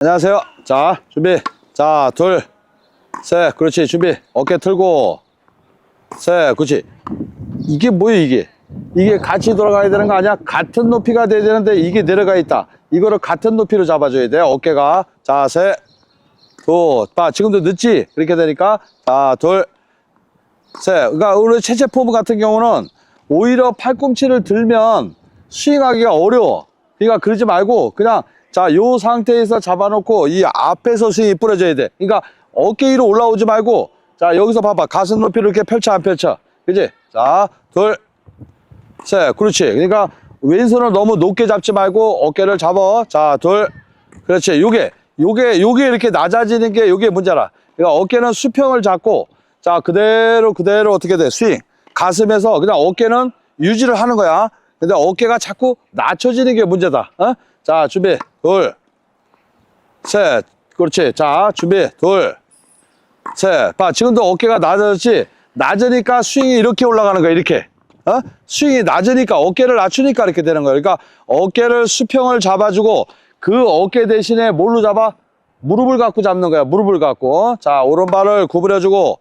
안녕하세요. 자, 준비. 자, 둘, 셋. 그렇지. 준비. 어깨 틀고. 셋. 그렇지. 이게 뭐야, 이게? 이게 같이 돌아가야 되는 거 아니야? 같은 높이가 돼야 되는데 이게 내려가 있다. 이거를 같은 높이로 잡아줘야 돼. 어깨가. 자, 셋. 둘. 봐. 지금도 늦지? 그렇게 되니까. 자, 둘, 셋. 그러니까 우리 체체 포무 같은 경우는 오히려 팔꿈치를 들면 스윙하기가 어려워. 그러니까 그러지 말고 그냥 자, 요 상태에서 잡아놓고 이 앞에서 스윙이 뿌려져야 돼. 그러니까 어깨 위로 올라오지 말고 자, 여기서 봐봐. 가슴 높이를 이렇게 펼쳐 안 펼쳐. 그지? 자, 둘, 셋. 그렇지. 그러니까 왼손을 너무 높게 잡지 말고 어깨를 잡아. 자, 둘. 그렇지. 요게 이렇게 낮아지는 게 요게 문제라. 그러니까 어깨는 수평을 잡고 자, 그대로 어떻게 돼? 스윙. 가슴에서 그냥 어깨는 유지를 하는 거야. 근데 어깨가 자꾸 낮춰지는 게 문제다. 어? 자, 준비. 둘, 셋. 그렇지. 자, 준비. 둘, 셋. 봐. 지금도 어깨가 낮아졌지? 낮으니까 스윙이 이렇게 올라가는 거야. 이렇게. 어? 스윙이 낮으니까 어깨를 낮추니까 이렇게 되는 거야. 그러니까 어깨를 수평을 잡아주고 그 어깨 대신에 뭘로 잡아? 무릎을 갖고 잡는 거야. 무릎을 갖고. 자, 오른발을 구부려주고.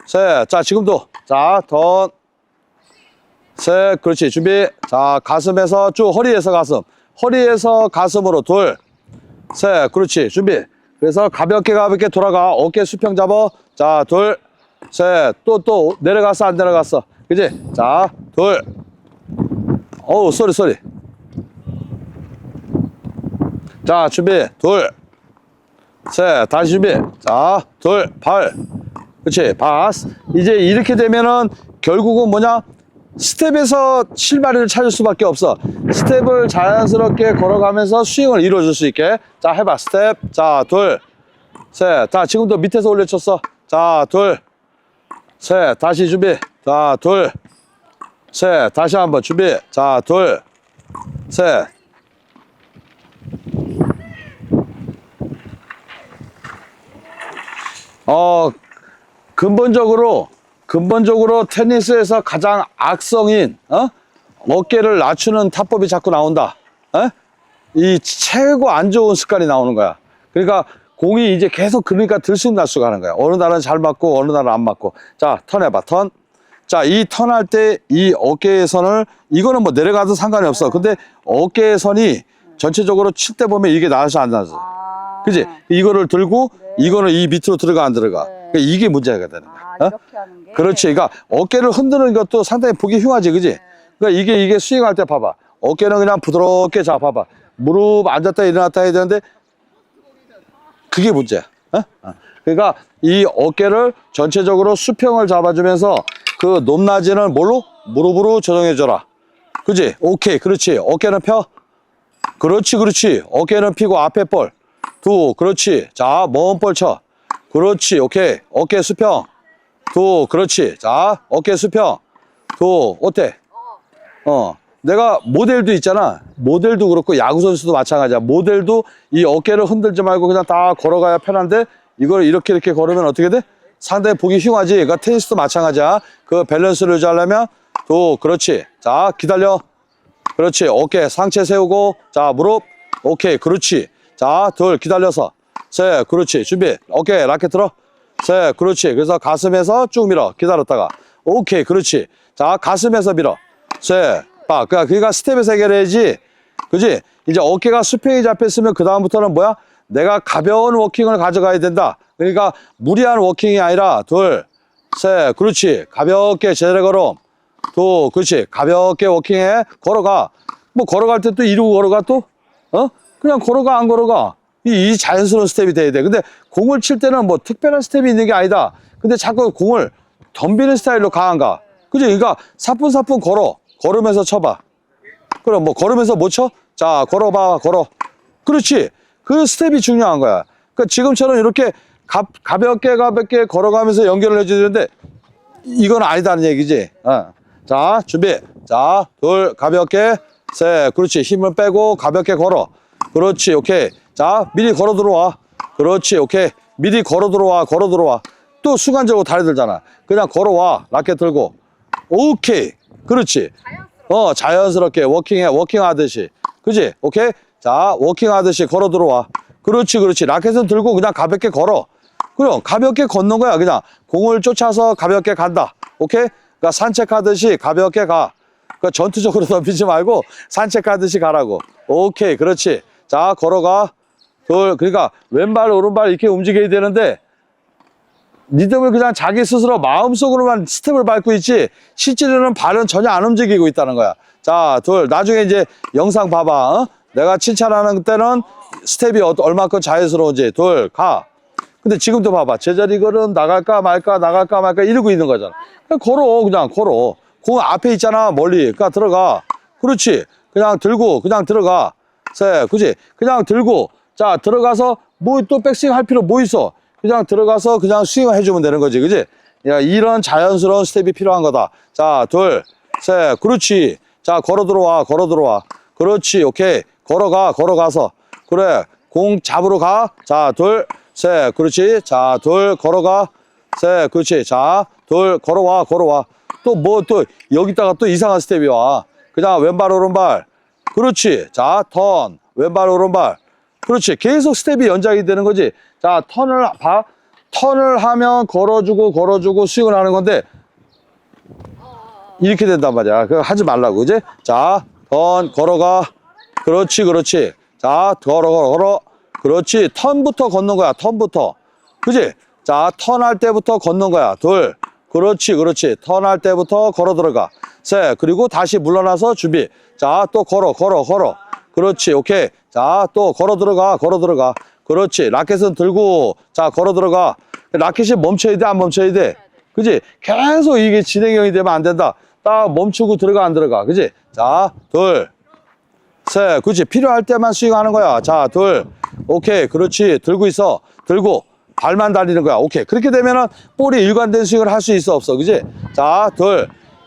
셋. 자, 지금도. 자, 턴. 셋. 그렇지. 준비. 자, 가슴에서 쭉 허리에서 가슴. 허리에서 가슴으로 둘, 셋. 그렇지. 준비. 그래서 가볍게 돌아가. 어깨 수평 잡아. 자, 둘, 셋. 또 내려갔어, 안 내려갔어? 그지? 자, 둘. 어우, 쏘리. 자, 준비. 둘, 셋. 다시 준비. 자, 둘, 발. 그렇지. 바스. 이제 이렇게 되면은 결국은 뭐냐? 스텝에서 실마리를 찾을 수밖에 없어. 스텝을 자연스럽게 걸어가면서 스윙을 이루어줄 수 있게. 자, 해봐. 스텝. 자, 둘, 셋. 자, 지금도 밑에서 올려쳤어. 자, 둘, 셋. 다시 준비. 자, 둘, 셋. 다시 한번 준비. 자, 둘, 셋. 근본적으로 테니스에서 가장 악성인 어깨를 낮추는 타법이 자꾸 나온다. 이 최고 안 좋은 습관이 나오는 거야. 그러니까 공이 이제 계속 그러니까 들쑥날쑥 하는 거야. 어느 날은 잘 맞고 어느 날은 안 맞고. 자, 턴해봐. 턴. 자, 이 턴할 때 이 어깨의 선을 이거는 뭐 내려가도 상관이 없어. 근데 어깨의 선이 전체적으로 칠 때 보면 이게 나와서 안 나와서. 그지? 이거를 들고 이거는 이 밑으로 들어가 안 들어가. 그러니까 이게 문제가 되는 거야. 이렇게 하는 게. 그렇지. 그러니까 어깨를 흔드는 것도 상당히 보기 흉하지, 그지? 그러니까 이게 스윙할 때 봐봐. 어깨는 그냥 부드럽게 잡아봐. 무릎 앉았다 일어났다 해야 되는데 그게 문제야. 그러니까 이 어깨를 전체적으로 수평을 잡아주면서 그 높낮이는 뭘로? 무릎으로 조정해줘라. 그지? 오케이. 그렇지. 어깨는 펴. 그렇지. 어깨는 피고 앞에 볼. 두. 그렇지. 자, 먼 볼 쳐. 그렇지. 오케이. 어깨 수평. 두. 그렇지. 자, 어깨 수평. 두. 어때? 내가 모델도 있잖아. 모델도 그렇고 야구선수도 마찬가지야. 모델도 이 어깨를 흔들지 말고 그냥 다 걸어가야 편한데 이걸 이렇게 걸으면 어떻게 돼? 상당히 보기 흉하지. 그러니까 테니스도 마찬가지야. 그 밸런스를 유지하려면 두. 그렇지. 자, 기다려. 그렇지. 어깨 상체 세우고 자, 무릎. 오케이. 그렇지. 자, 둘. 기다려서 셋. 그렇지. 준비. 어깨 라켓 들어. 셋. 그렇지. 그래서 가슴에서 쭉 밀어. 기다렸다가 오케이. 그렇지. 자, 가슴에서 밀어. 셋. 봐. 그러니까 스텝에서 해결해야지. 그지? 이제 어깨가 수평이 잡혔으면 그 다음부터는 뭐야? 내가 가벼운 워킹을 가져가야 된다. 그러니까 무리한 워킹이 아니라 둘, 셋. 그렇지. 가볍게 제대로 걸어. 둘. 그렇지. 가볍게 워킹해. 걸어가. 뭐 걸어갈 때 또 이러고 걸어가 또? 그냥 걸어가 안 걸어가. 이 자연스러운 스텝이 돼야 돼. 근데 공을 칠 때는 뭐 특별한 스텝이 있는 게 아니다. 근데 자꾸 공을 덤비는 스타일로 가 안 가. 그지? 그러니까 사뿐사뿐 걸으면서 쳐봐. 그럼 뭐 걸으면서 못 쳐? 자, 걸어봐. 그렇지. 그 스텝이 중요한 거야. 그러니까 지금처럼 이렇게 가볍게 걸어가면서 연결을 해줘야 되는데 이건 아니다는 얘기지. 자, 준비. 자, 둘. 가볍게. 셋. 그렇지. 힘을 빼고 가볍게 걸어. 그렇지. 오케이. 자, 미리 걸어 들어와. 그렇지. 오케이. 미리 걸어 들어와. 또 순간적으로 다리 들잖아. 그냥 걸어와. 라켓 들고. 오케이. 그렇지. 자연스럽게 워킹하듯이. 그지? 오케이? 자, 워킹하듯이 걸어 들어와. 그렇지, 그렇지. 라켓은 들고 그냥 가볍게 걸어. 그럼 가볍게 걷는 거야. 그냥 공을 쫓아서 가볍게 간다. 오케이? 그러니까 산책하듯이 가볍게 가. 그러니까 전투적으로 덤비지 말고 산책하듯이 가라고. 오케이, 그렇지. 자, 걸어가. 그러니까 왼발, 오른발 이렇게 움직여야 되는데 리듬을 그냥 자기 스스로 마음속으로만 스텝을 밟고 있지 실제로는 발은 전혀 안 움직이고 있다는 거야. 자, 나중에 이제 영상 봐봐. 어? 내가 칭찬하는 때는 스텝이 얼마큼 자연스러운지. 가. 근데 지금도 봐봐. 제자리 걸음 나갈까 말까 나갈까 말까 이러고 있는 거잖아. 그냥 걸어. 그냥 걸어. 공 앞에 있잖아. 멀리. 그러니까 들어가. 그렇지. 그냥 들고 그냥 들어가. 그지? 그냥 들고 자 들어가서 뭐 또 백스윙 할 필요 뭐 있어? 그냥 들어가서 그냥 스윙을 해주면 되는 거지. 그지? 야, 이런 자연스러운 스텝이 필요한 거다. 자, 그렇지. 자, 걸어 들어와. 그렇지. 오케이. 걸어가서. 그래. 공 잡으러 가. 자, 그렇지. 자, 걸어가. 그렇지. 자, 걸어와. 또 여기다가 또 이상한 스텝이 와. 그냥 왼발, 오른발. 그렇지. 자, 턴. 왼발, 오른발. 그렇지. 계속 스텝이 연장이 되는 거지. 자, 턴을 하면 걸어주고 스윙을 하는 건데 이렇게 된단 말이야. 그거 하지 말라고. 그지? 자, 걸어가. 그렇지. 자, 걸어. 그렇지. 턴부터 걷는 거야. 턴부터. 그지? 자, 턴할 때부터 걷는 거야. 그렇지. 턴할 때부터 걸어 들어가. 그리고 다시 물러나서 준비. 자, 또 걸어. 그렇지. 오케이. 자, 또 걸어 들어가. 그렇지. 라켓은 들고, 자, 걸어 들어가. 라켓이 멈춰야 돼, 안 멈춰야 돼? 그지? 계속 이게 진행형이 되면 안 된다. 딱 멈추고 들어가, 안 들어가. 그지? 자, 그렇지. 필요할 때만 스윙하는 거야. 자, 오케이. 그렇지. 들고 있어. 들고. 발만 달리는 거야. 오케이. 그렇게 되면은 볼이 일관된 스윙을 할 수 있어, 없어? 그지? 자,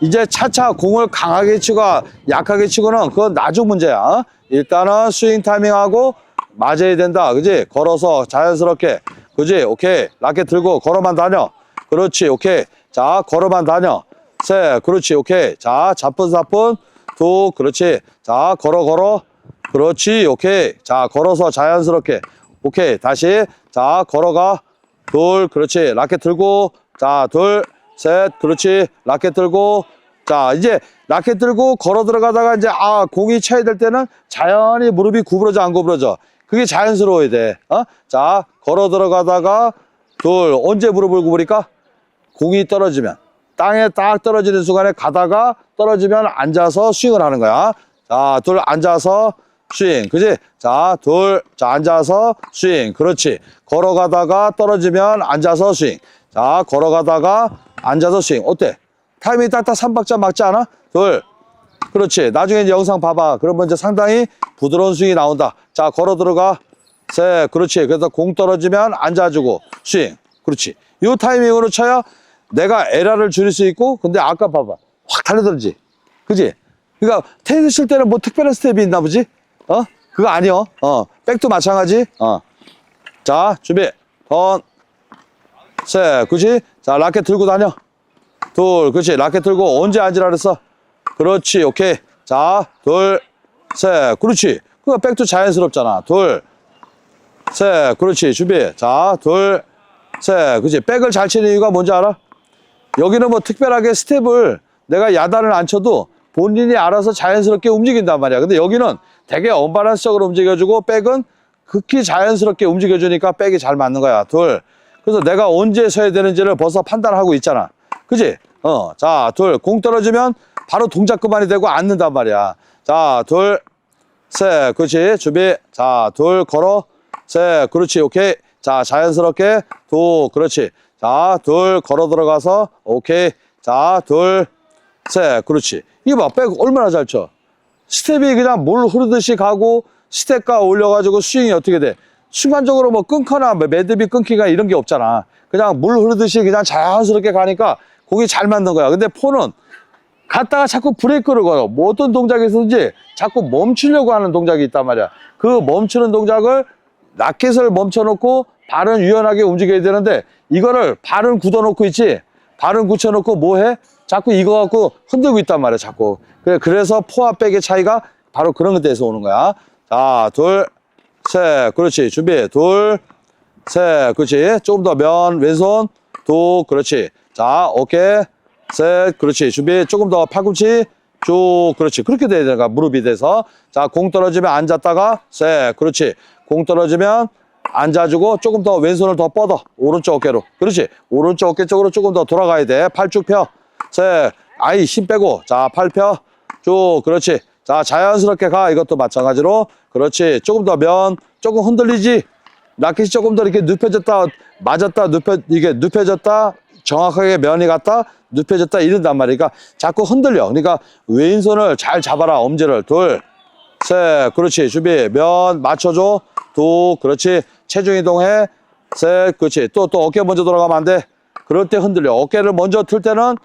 이제 차차 공을 강하게 치고 약하게 치고는 그건 나중 문제야. 일단은 스윙 타이밍하고 맞아야 된다. 그지? 걸어서 자연스럽게. 그지? 오케이. 라켓 들고 걸어만 다녀. 그렇지. 오케이. 자, 걸어만 다녀. 그렇지. 오케이. 자, 사뿐. 그렇지. 자, 걸어. 그렇지. 오케이. 자, 걸어서 자연스럽게. 오케이. 다시. 자, 걸어가. 그렇지. 라켓 들고. 자, 그렇지. 라켓 들고. 자, 이제 라켓 들고 걸어 들어가다가 이제 공이 쳐야 될 때는 자연히 무릎이 구부러져 안 구부러져. 그게 자연스러워야 돼. 자, 걸어 들어가다가 언제 무릎을 구부릴까? 공이 떨어지면 땅에 딱 떨어지는 순간에 가다가 떨어지면 앉아서 스윙을 하는 거야. 자, 앉아서 스윙. 그지? 자, 자, 앉아서 스윙. 그렇지. 걸어가다가 떨어지면 앉아서 스윙. 자, 걸어가다가 앉아서 스윙. 어때? 타이밍이 딱딱 3박자 맞지 않아? 그렇지. 나중에 이제 영상 봐봐. 그러면 이제 상당히 부드러운 스윙이 나온다. 자, 걸어 들어가. 그렇지. 그래서 공 떨어지면 앉아주고 스윙. 그렇지. 이 타이밍으로 쳐야 내가 에러를 줄일 수 있고, 근데 아까 봐봐. 확 달려들지. 그지? 그러니까 테니스 칠 때는 뭐 특별한 스텝이 있나 보지? 그거 아니요. 백도 마찬가지. 자, 준비. 그렇지. 자, 라켓 들고 다녀. 그렇지. 라켓 들고 언제 앉으라 그랬어? 그렇지. 오케이. 자, 그렇지. 그거 백도 자연스럽잖아. 그렇지. 준비. 자, 그렇지. 백을 잘 치는 이유가 뭔지 알아? 여기는 뭐 특별하게 스텝을 내가 야단을 안 쳐도 본인이 알아서 자연스럽게 움직인단 말이야. 근데 여기는 되게 언밸런스적으로 움직여주고 백은 극히 자연스럽게 움직여주니까 백이 잘 맞는 거야. 그래서 내가 언제 서야 되는지를 벌써 판단하고 있잖아. 그지? 자, 공 떨어지면 바로 동작 그만이 되고 앉는단 말이야. 자, 그렇지. 준비. 자, 걸어. 그렇지. 오케이. 자, 자연스럽게. 그렇지. 자, 걸어 들어가서. 오케이. 자, 그렇지. 이거 봐. 백 얼마나 잘 쳐. 스텝이 그냥 물 흐르듯이 가고 스텝가 올려가지고 스윙이 어떻게 돼? 순간적으로 뭐 끊거나 매듭이 끊기가 이런 게 없잖아. 그냥 물 흐르듯이 그냥 자연스럽게 가니까 공이 잘 맞는 거야. 근데 폰은 갔다가 자꾸 브레이크를 걸어. 뭐 어떤 동작에서든지 자꾸 멈추려고 하는 동작이 있단 말이야. 그 멈추는 동작을 라켓을 멈춰놓고 발은 유연하게 움직여야 되는데 이거를 발은 굳어놓고 있지. 발은 굳혀놓고 뭐 해? 자꾸 이거 갖고 흔들고 있단 말이야. 자꾸. 그래서 포와 백의 차이가 바로 그런 데에서 오는 거야. 자, 셋, 그렇지. 준비. 둘, 셋, 그렇지. 조금 더 면, 왼손, 두, 그렇지. 자, 어깨, 셋, 그렇지. 준비. 조금 더 팔꿈치, 쭉, 그렇지. 그렇게 돼야 되는 거야. 무릎이 돼서. 자, 공 떨어지면 앉았다가, 셋, 그렇지. 공 떨어지면 앉아주고 조금 더 왼손을 더 뻗어. 오른쪽 어깨로. 그렇지. 오른쪽 어깨 쪽으로 조금 더 돌아가야 돼. 팔 쭉 펴. 셋, 아이, 힘 빼고. 자, 팔 펴. 쭉, 그렇지. 자, 자연스럽게 가. 이것도 마찬가지로. 그렇지. 조금 더 면, 조금 흔들리지. 라켓이 조금 더 이렇게 눕혀졌다, 맞았다, 이게 눕혀졌다, 정확하게 면이 갔다, 눕혀졌다, 이런단 말이야. 그러니까 자꾸 흔들려. 그러니까 왼손을 잘 잡아라. 엄지를. 둘, 셋, 그렇지. 준비. 면 맞춰줘. 두, 그렇지. 체중 이동해. 셋, 그렇지. 또 어깨 먼저 돌아가면 안 돼. 그럴 때 흔들려. 어깨를 먼저 틀 때는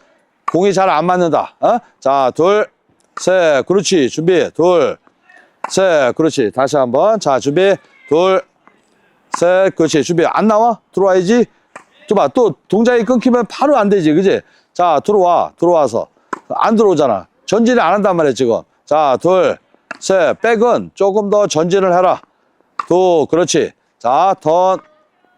공이 잘 안 맞는다. 어? 자, 둘, 셋, 그렇지. 준비. 둘, 셋, 그렇지. 다시 한번. 자, 준비. 둘, 셋, 그렇지. 준비. 안 나와? 들어와야지. 봐. 또 동작이 끊기면 바로 안 되지. 그지? 자, 들어와서. 안 들어오잖아. 전진을 안 한단 말이야, 지금. 자, 둘, 셋. 백은 조금 더 전진을 해라. 둘, 그렇지. 자, 턴,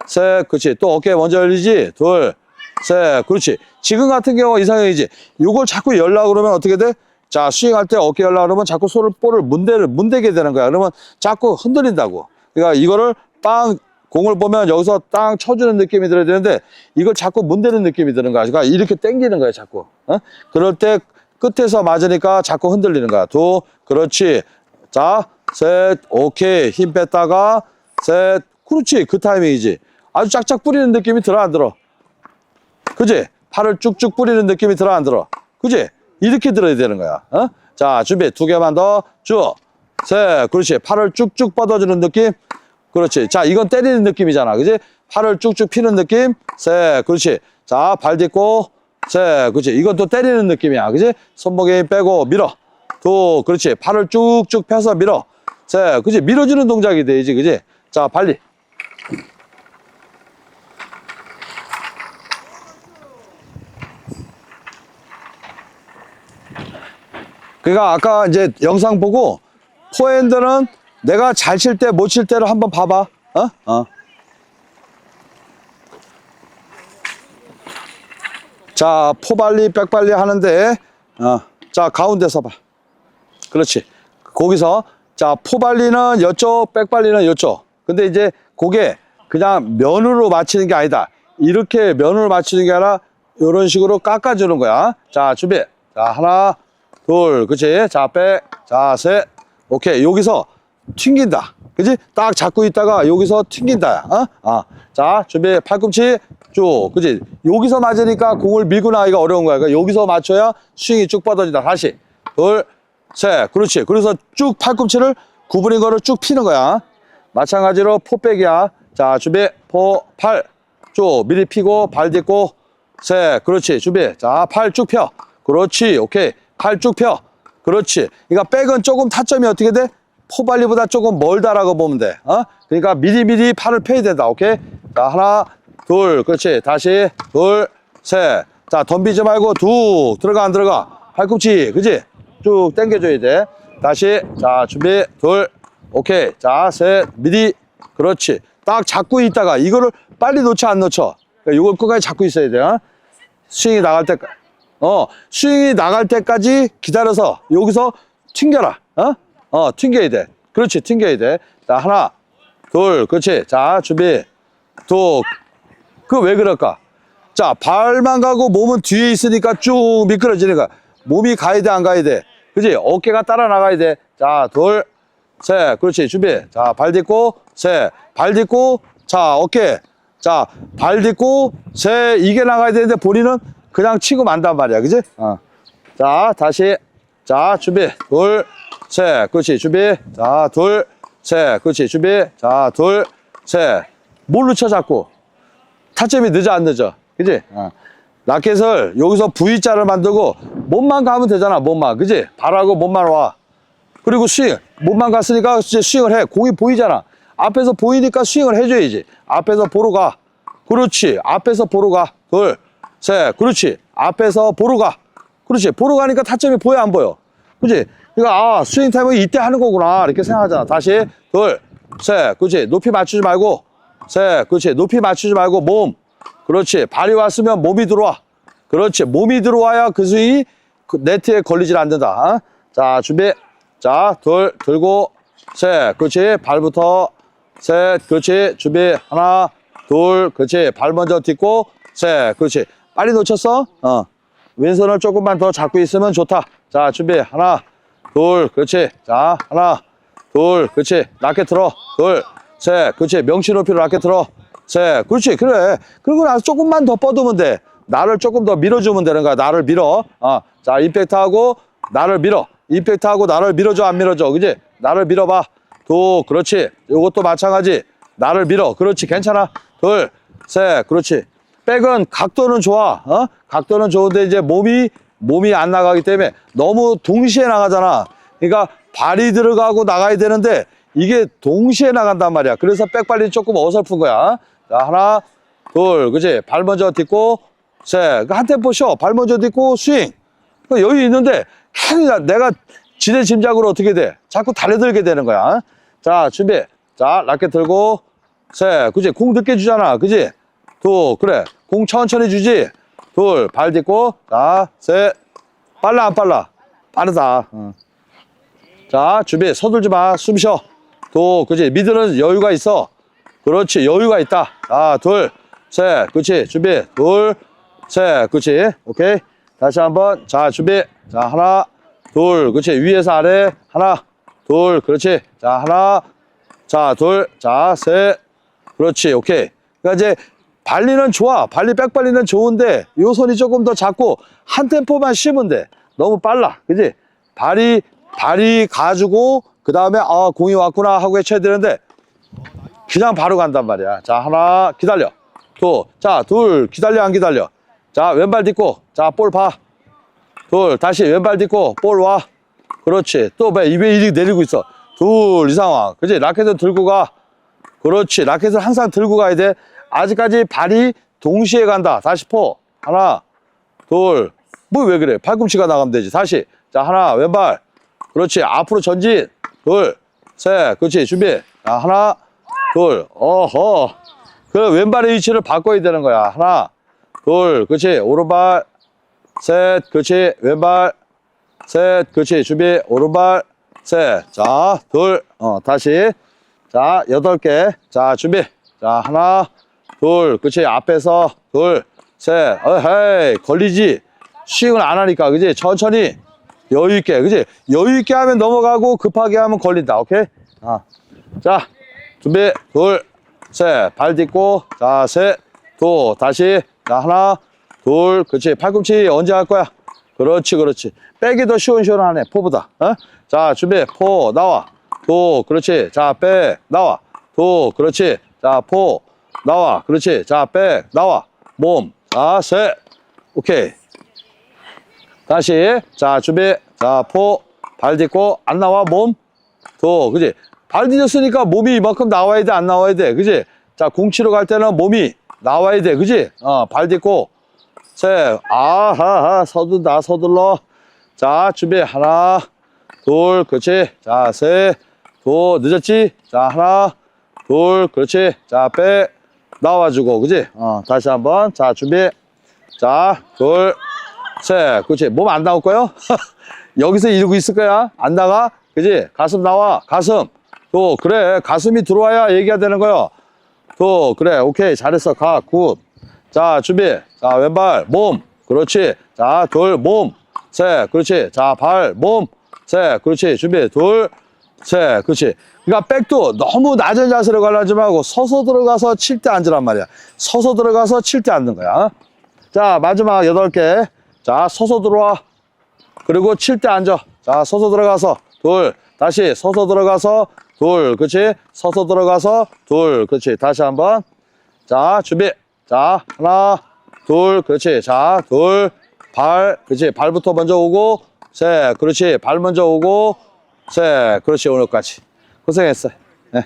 셋, 그렇지. 또 어깨 먼저 열리지. 둘, 셋, 그렇지. 지금 같은 경우 이상형이지. 이걸 자꾸 열려고 그러면 어떻게 돼? 자, 스윙할 때 어깨 열려고 그러면 자꾸 볼을 문대게 되는 거야. 그러면 자꾸 흔들린다고. 그러니까 이거를 공을 보면 여기서 땅 쳐주는 느낌이 들어야 되는데 이걸 자꾸 문대는 느낌이 드는 거야. 그러니까 이렇게 당기는 거야, 자꾸. 어? 그럴 때 끝에서 맞으니까 자꾸 흔들리는 거야. 두, 그렇지. 자, 셋, 오케이. 힘 뺐다가, 셋, 그렇지. 그 타이밍이지. 아주 쫙쫙 뿌리는 느낌이 들어, 안 들어? 그지? 팔을 쭉쭉 뿌리는 느낌이 들어, 안 들어? 그지? 이렇게 들어야 되는 거야. 어? 자, 준비. 두 개만 더. 쭉. 셋, 그렇지. 팔을 쭉쭉 뻗어주는 느낌. 그렇지. 자, 이건 때리는 느낌이잖아. 그지? 팔을 쭉쭉 피는 느낌. 셋, 그렇지. 자, 발 딛고. 셋, 그렇지. 이건 또 때리는 느낌이야. 그지? 손목에 힘 빼고 밀어. 두, 그렇지. 팔을 쭉쭉 펴서 밀어. 셋, 그지? 밀어주는 동작이 되지. 그지? 자, 발리. 그러니까 아까 이제 영상 보고 포핸드는 내가 잘 칠 때, 못 칠 때를 한번 봐봐. 자, 포발리, 백발리 하는데, 자, 가운데서 봐. 그렇지. 거기서, 자, 포발리는 이쪽, 백발리는 이쪽. 근데 이제 그게 그냥 면으로 맞추는 게 아니다. 이렇게 면으로 맞추는 게 아니라 이런 식으로 깎아주는 거야. 자, 준비. 자, 하나, 둘, 그렇지. 자, 백. 자, 셋. 오케이. 여기서 튕긴다. 그지? 딱 잡고 있다가 여기서 튕긴다. 자, 준비. 팔꿈치 쭉. 그지? 여기서 맞으니까 공을 밀고 나가기가 어려운 거야. 그러니까 여기서 맞춰야 스윙이 쭉 뻗어진다. 다시. 둘, 셋. 그렇지. 그래서 쭉 팔꿈치를 구부린 거를 쭉 피는 거야. 마찬가지로 포백이야. 자, 준비. 포, 팔. 쭉. 미리 피고, 발 딛고. 셋. 그렇지. 준비. 자, 팔 쭉 펴. 그렇지. 오케이. 팔 쭉 펴. 그렇지. 그러니까 백은 조금 타점이 어떻게 돼? 포발리보다 조금 멀다라고 보면 돼. 그러니까 미리 팔을 펴야 된다. 오케이? 자, 하나, 둘, 그렇지. 다시, 둘, 셋. 자, 덤비지 말고, 두, 들어가, 안 들어가? 팔꿈치, 그지? 쭉 당겨줘야 돼. 다시, 자, 준비, 둘, 오케이. 자, 셋, 미리, 그렇지. 딱 잡고 있다가, 이거를 빨리 놓쳐, 안 놓쳐? 그러니까 이걸 끝까지 잡고 있어야 돼. 스윙이 나갈 때까지. 스윙이 나갈 때까지 기다려서, 여기서 튕겨라. 튕겨야 돼. 그렇지, 튕겨야 돼. 자, 하나, 둘, 그렇지. 자, 준비, 둘. 그 왜 그럴까? 자, 발만 가고 몸은 뒤에 있으니까 쭉 미끄러지니까 몸이 가야 돼, 안 가야 돼? 그지? 어깨가 따라 나가야 돼. 자, 둘, 셋. 그렇지, 준비. 자, 발 딛고, 셋. 발 딛고, 자, 어깨. 자, 발 딛고, 셋. 이게 나가야 되는데 본인은 그냥 치고 만단 말이야. 그지? 자, 다시. 자, 준비. 둘, 셋. 그렇지, 준비. 자, 둘, 셋. 그렇지, 준비. 자, 둘, 셋. 뭘로 쳐 자꾸? 타점이 늦어, 안 늦어? 그지? 라켓을 여기서 V자를 만들고 몸만 가면 되잖아, 몸만. 그지? 발하고 몸만 와. 그리고 스윙. 몸만 갔으니까 이제 스윙을 해. 공이 보이잖아. 앞에서 보이니까 스윙을 해줘야지. 앞에서 보러 가. 그렇지. 앞에서 보러 가. 둘, 셋. 그렇지. 앞에서 보러 가. 그렇지. 보러 가니까 타점이 보여, 안 보여? 그지? 그러니까, 스윙 타임은 이때 하는 거구나. 이렇게 생각하잖아. 다시. 둘, 셋, 그렇지. 높이 맞추지 말고. 셋, 그렇지. 높이 맞추지 말고 몸. 그렇지. 발이 왔으면 몸이 들어와. 그렇지. 몸이 들어와야 그 스윙이 네트에 걸리질 않는다. 어? 자, 준비. 자, 둘, 들고. 셋, 그렇지. 발부터. 셋, 그렇지. 준비. 하나, 둘, 그렇지. 발 먼저 딛고. 셋, 그렇지. 빨리 놓쳤어? 왼손을 조금만 더 잡고 있으면 좋다. 자, 준비. 하나, 둘, 그렇지. 자, 하나, 둘, 그렇지. 라켓 들어. 둘, 셋, 그렇지. 명치 높이로 라켓 들어. 셋, 그렇지. 그래. 그리고 나서 조금만 더 뻗으면 돼. 나를 조금 더 밀어주면 되는 거야. 나를 밀어. 자, 임팩트하고 나를 밀어. 임팩트하고 나를 밀어줘, 안 밀어줘. 그지? 나를 밀어봐. 도, 그렇지. 요것도 마찬가지. 나를 밀어. 그렇지. 괜찮아. 둘, 셋, 그렇지. 백은 각도는 좋아. 각도는 좋은데 이제 몸이 안 나가기 때문에 너무 동시에 나가잖아. 그러니까 발이 들어가고 나가야 되는데 이게 동시에 나간단 말이야. 그래서 백발이 조금 어설픈 거야. 자, 하나, 둘, 그치? 발 먼저 딛고, 셋. 한 템포 쉬어. 발 먼저 딛고, 스윙. 여유 있는데, 계속 내가 지레짐작으로 어떻게 돼? 자꾸 달려들게 되는 거야. 자, 준비. 자, 라켓 들고, 셋. 그치? 공 늦게 주잖아. 그치? 둘, 그래. 공 천천히 주지? 둘, 발 딛고, 자, 셋. 빨라, 안 빨라? 빠르다. 자, 준비. 서둘지 마. 숨 쉬어. 둘, 그치? 미드는 여유가 있어. 그렇지. 여유가 있다. 자, 둘, 셋. 그렇지. 준비. 둘, 셋. 그렇지. 오케이. 다시 한번. 자, 준비. 자, 하나, 둘. 그렇지. 위에서 아래. 하나, 둘. 그렇지. 자, 하나. 자, 둘. 자, 셋. 그렇지. 오케이. 그러니까 이제 발리는 좋아. 백발리는 좋은데 요 손이 조금 더 작고 한 템포만 쉬면 돼. 너무 빨라. 그지? 발이 가지고 그 다음에 공이 왔구나 하고 해쳐야 되는데 그냥 바로 간단 말이야. 자, 하나, 기다려. 자, 둘, 기다려, 안 기다려. 자, 왼발 딛고, 자, 볼 봐. 둘, 다시 왼발 딛고, 볼 와. 그렇지. 또 왜 이리 내리고 있어. 둘, 이 상황. 그치? 라켓을 들고 가. 그렇지. 라켓을 항상 들고 가야 돼. 아직까지 발이 동시에 간다. 다시 포. 하나, 둘. 뭐 왜 그래? 팔꿈치가 나가면 되지. 다시. 자, 하나, 왼발. 그렇지. 앞으로 전진. 둘, 셋. 그렇지. 준비. 자, 하나, 둘, 어허. 그 왼발의 위치를 바꿔야 되는 거야. 하나, 둘, 그렇지. 오른발, 셋, 그렇지. 왼발, 셋, 그렇지. 준비. 오른발, 셋. 자, 둘, 다시. 자, 8개. 자, 준비. 자, 하나, 둘, 그렇지. 앞에서, 둘, 셋. 헤이, 걸리지. 스윙을 안 하니까, 그지? 천천히. 여유있게, 그지? 여유있게 하면 넘어가고 급하게 하면 걸린다. 오케이? 자. 준비, 둘, 셋, 발 딛고, 자, 셋, 둘, 다시, 자, 하나, 둘, 그렇지. 팔꿈치 언제 할 거야? 그렇지, 그렇지. 백이 더 시원시원하네, 포보다. 자, 준비, 포, 나와. 둘, 그렇지. 자, 백, 나와. 둘, 그렇지. 자, 포, 나와. 그렇지. 자, 백, 나와. 몸, 자, 셋, 오케이. 다시, 자, 준비, 자, 포, 발 딛고, 안 나와, 몸, 둘, 그지? 발 디뎠으니까 몸이 이만큼 나와야 돼, 안 나와야 돼, 그지? 자, 공 치러 갈 때는 몸이 나와야 돼, 그지? 발 딛고, 셋, 아하하, 서둘다, 서둘러. 자, 준비, 하나, 둘, 그렇지. 자, 셋, 둘, 늦었지? 자, 하나, 둘, 그렇지. 자, 백, 나와주고, 그지? 다시 한번. 자, 준비. 자, 둘, 셋, 그렇지. 몸 안 나올 거요? 여기서 이러고 있을 거야? 안 나가? 그지? 가슴 나와, 가슴. 또 그래, 가슴이 들어와야 얘기가 되는 거야. 또 그래, 오케이, 잘했어. 가, 굿. 자, 준비. 자, 왼발, 몸. 그렇지. 자, 둘, 몸. 셋, 그렇지. 자, 발, 몸. 셋, 그렇지. 준비. 둘, 셋, 그렇지. 그러니까 백도 너무 낮은 자세로 가려지 말고 서서 들어가서 칠 때 앉으란 말이야. 서서 들어가서 칠 때 앉는 거야. 자, 마지막 8개. 자, 서서 들어와. 그리고 칠 때 앉아. 자, 서서 들어가서 둘. 다시 서서 들어가서 둘, 그렇지? 서서 들어가서 둘, 그렇지? 다시 한번. 자, 준비. 자, 하나, 둘, 그렇지? 자, 둘, 발, 그렇지? 발부터 먼저 오고, 셋, 그렇지? 발 먼저 오고, 셋, 그렇지? 오늘까지. 고생했어. 네.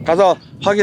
가서 확인.